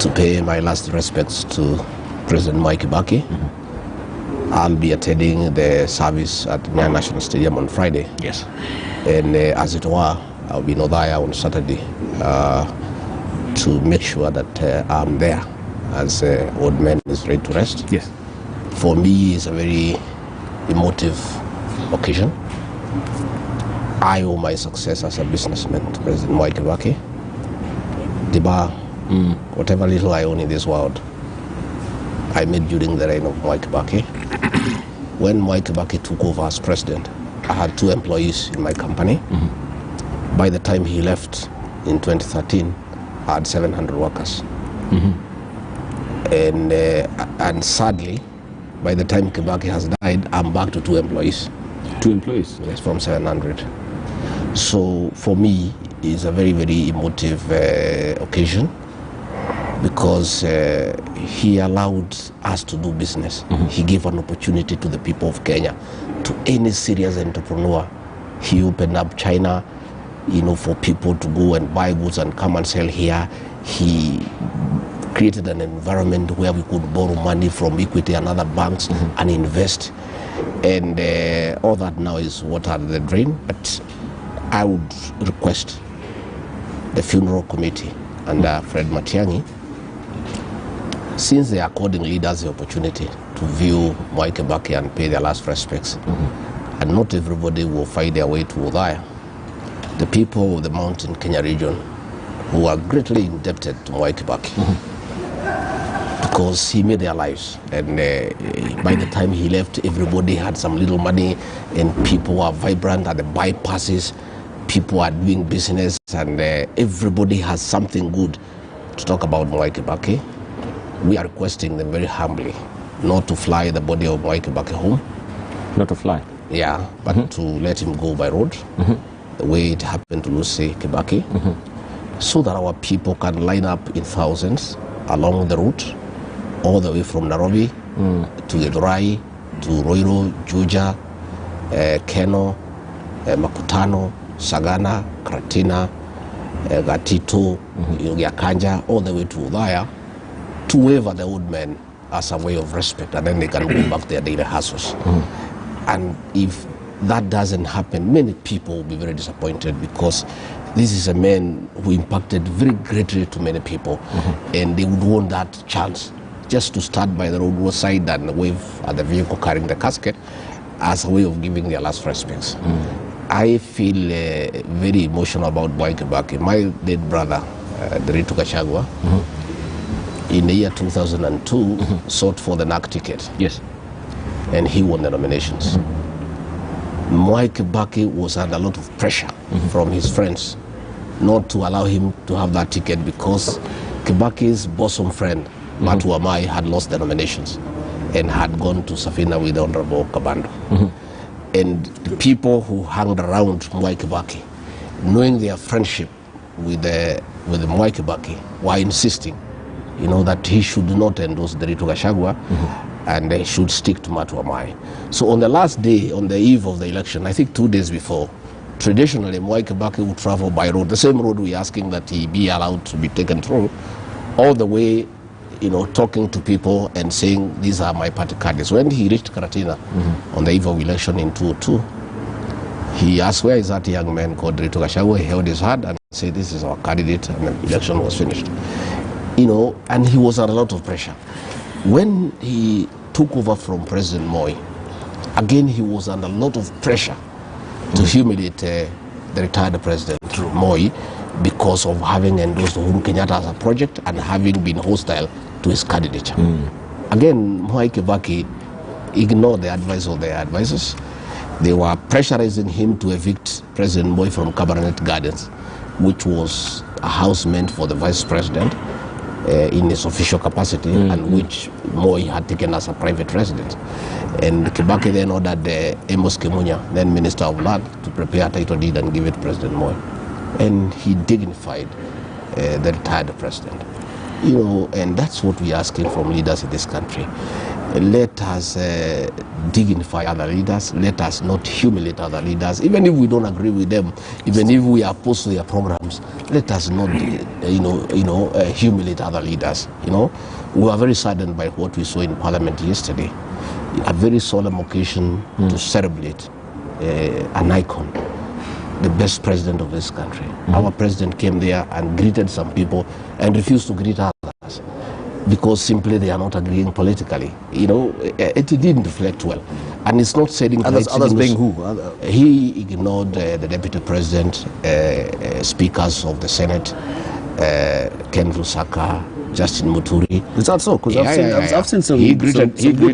to pay my last respects to President Mwai Kibaki. I'll be attending the service at Nyayo National Stadium on Friday. Yes. And as it were, I'll be in Othaya on Saturday to make sure that I'm there as old man is ready to rest. Yes. For me, it's a very emotive occasion. I owe my success as a businessman to President Mwai Kibaki. Whatever little I own in this world, I made during the reign of Mwai Kibaki. When Mwai Kibaki took over as president, I had 2 employees in my company. By the time he left in 2013, I had 700 workers. And sadly, by the time Kibaki has died, I'm back to 2 employees. 2 employees? Yes, from 700. So for me, it's a very, very emotive occasion, because he allowed us to do business. He gave an opportunity to the people of Kenya, to any serious entrepreneur. He opened up China, for people to go and buy goods and come and sell here. He created an environment where we could borrow money from Equity and other banks and invest. And all that now is water under the drain. But I would request the funeral committee under Fred Matiang'i, since they are according leaders the opportunity to view Mwai Kibaki and pay their last respects, and not everybody will find their way to Othaya. The people of the Mountain Kenya region, who are greatly indebted to Mwai Kibaki, because he made their lives. And by the time he left, everybody had some little money, and people were vibrant at the bypasses. People are doing business, and everybody has something good to talk about Mwai Kibaki. We are requesting them very humbly not to fly the body of Mwai Kibaki home. Not to fly? Yeah, but to let him go by road, the way it happened to Lucy Kibaki, so that our people can line up in thousands along the route, all the way from Nairobi to Githurai, to Roiro, Juja, Keno, Makutano, Sagana, Karatina, Gatito, Yakanja, all the way to Othaya, to waive the old men as a way of respect, and then they can go back to their daily hustles. And if that doesn't happen, many people will be very disappointed, because this is a man who impacted very greatly to many people, and they would want that chance just to start by the roadside and wave at the vehicle carrying the casket as a way of giving their last respects. I feel very emotional about Mwai Kibaki. My dead brother, Rigathi Gachagua, in the year 2002, sought for the NAC ticket. Yes. And he won the nominations. Mwai Kibaki was under a lot of pressure from his friends not to allow him to have that ticket, because Kibaki's bosom friend, Matu Amai, had lost the nominations and had gone to Safina with the Honorable Kabando. And the people who hung around Mwai Kibaki, knowing their friendship with Mwai Kibaki, were insisting, that he should not endorse Rigathi Gachagua, and they should stick to Matu Amai. So on the last day, on the eve of the election, I think 2 days before, traditionally Mwai Kibaki would travel by road, the same road we're asking that he be allowed to be taken through, all the way, talking to people and saying, these are my party candidates. When he reached Karatina on the eve of election in 2002, he asked, where is that young man called Rigathi Gachagua? He held his hand and said, this is our candidate, and the election was finished. And he was under a lot of pressure. When he took over from President Moi, again he was under a lot of pressure to humiliate the retired President Moi, because of having endorsed Uhuru Kenyatta as a project and having been hostile to his candidature. Again, Mwai Kibaki ignored the advice of their advisors. They were pressurizing him to evict President Moi from Cabernet Gardens, which was a house meant for the vice president in his official capacity, and which Moi had taken as a private residence. And Kibaki then ordered Amos Kimunya, then Minister of Land, to prepare a title deed and give it to President Moi. And he dignified the retired president. And that's what we're asking from leaders in this country. let us dignify other leaders. Let us not humiliate other leaders. Even if we don't agree with them, even if we are opposed to their programs, let us not, humiliate other leaders. We were very saddened by what we saw in Parliament yesterday. A very solemn occasion to celebrate an icon, the best president of this country. Our president came there and greeted some people and refused to greet others, because simply they are not agreeing politically. It didn't reflect well. And it's not setting others being who? He ignored the deputy president, speakers of the Senate, Ken Lusaka, Justin Muturi. Is that so? Because I've seen some good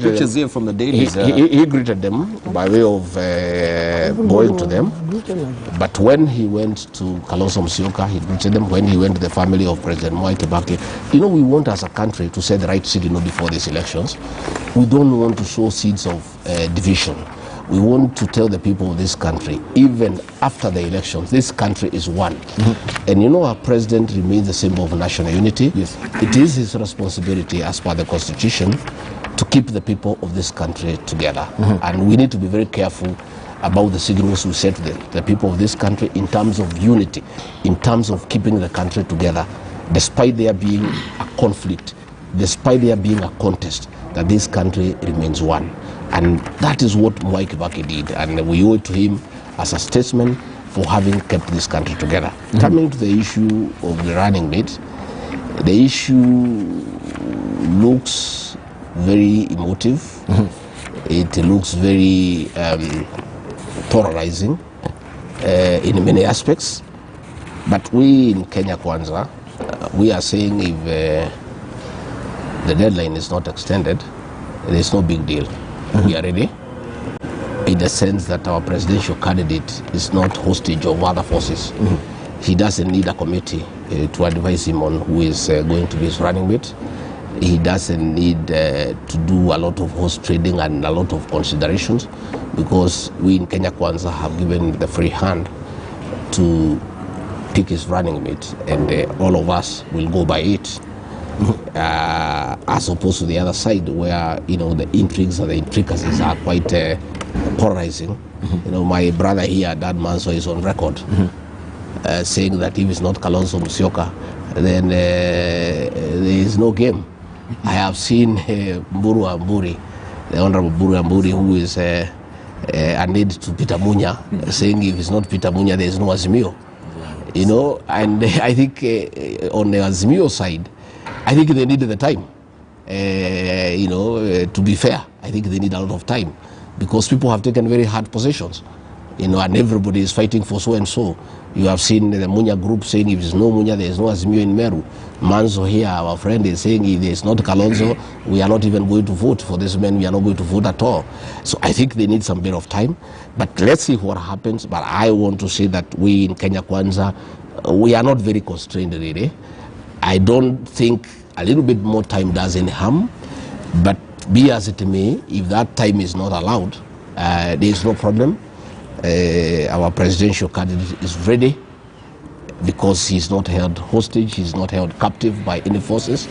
pictures here from the dailies. He greeted them by way of going to them. But when he went to Kalonzo Musyoka, he greeted them. When he went to the family of President Mwai Kibaki, we want as a country to set the right signal before these elections. We don't want to sow seeds of division. We want to tell the people of this country, even after the elections, this country is one. And our president remains the symbol of national unity. Yes. It is his responsibility, as per the Constitution, to keep the people of this country together. And we need to be very careful about the signals we set to the people of this country in terms of unity, in terms of keeping the country together, despite there being a conflict, despite there being a contest, that this country remains one. And that is what Mwai Kibaki did, and we owe it to him as a statesman for having kept this country together. Coming to the issue of the running mate, the issue looks very emotive. It looks very polarizing in many aspects. But we in Kenya Kwanza, we are saying if the deadline is not extended, there's no big deal. We are ready, in the sense that our presidential candidate is not hostage of other forces. He doesn't need a committee to advise him on who is going to be his running mate. He doesn't need to do a lot of horse trading and a lot of considerations, because we in Kenya Kwanza have given the free hand to pick his running mate, and all of us will go by it. As opposed to the other side, where the intrigues and the intricacies are quite polarizing. My brother here, Dad Manso, is on record saying that if it's not Kalonzo Musyoka, then there is no game. I have seen Mburu Amburi, the Honorable Mburu Amburi, who is a aide to Peter Munya, saying if it's not Peter Munya, there is no Azimio. And I think on the Azimio side, I think they needed the time, to be fair. I think they need a lot of time, because people have taken very hard positions, and everybody is fighting for so and so. You have seen the Munya group saying if there's no Munya, there is no Azimio in Meru. Manzo here, our friend, is saying if there's not Kalonzo, we are not even going to vote for this man. We are not going to vote at all. So I think they need some bit of time, but let's see what happens. But I want to say that we in Kenya Kwanza, we are not very constrained really. I don't think a little bit more time does any harm, but be as it may, if that time is not allowed, there is no problem. Our presidential candidate is ready, because he's not held hostage, he's not held captive by any forces.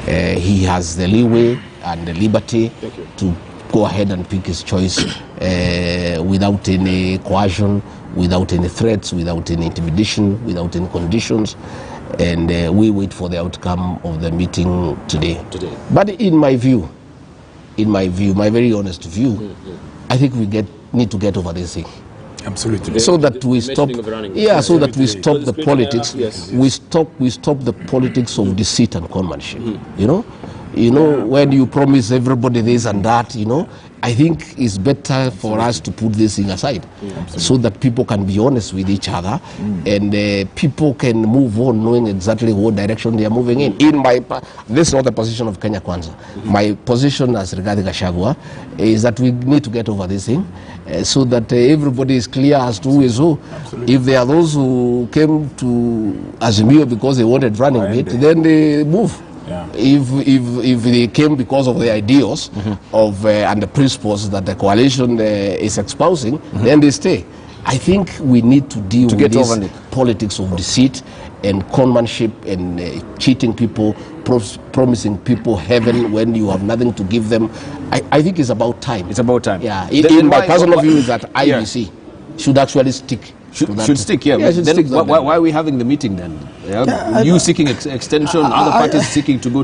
He has the leeway and the liberty to go ahead and pick his choice without any coercion, without any threats, without any intimidation, without any conditions. And we wait for the outcome of the meeting today. But in my view, my very honest view, I think we need to get over this thing. Absolutely. So that we stop. So that we stop the politics. We stop the politics of deceit and conmanship. When you promise everybody this and that, I think it's better for us to put this thing aside, so that people can be honest with each other, and people can move on knowing exactly what direction they are moving in. This is not the position of Kenya Kwanza. My position as Rigathi Gachagua is that we need to get over this thing, so that everybody is clear as to who is who. If there are those who came to Azimio because they wanted running mate, then they move. If they came because of the ideals of and the principles that the coalition is espousing, then they stay. I think we need to deal with this politics of deceit and conmanship and cheating people promising people heaven when you have nothing to give them. I think it's about time. It's about time. Yeah. In my personal view is that IBC should actually stick. Should stick, yeah. Then why are we having the meeting then? You seeking extension, other parties seeking to go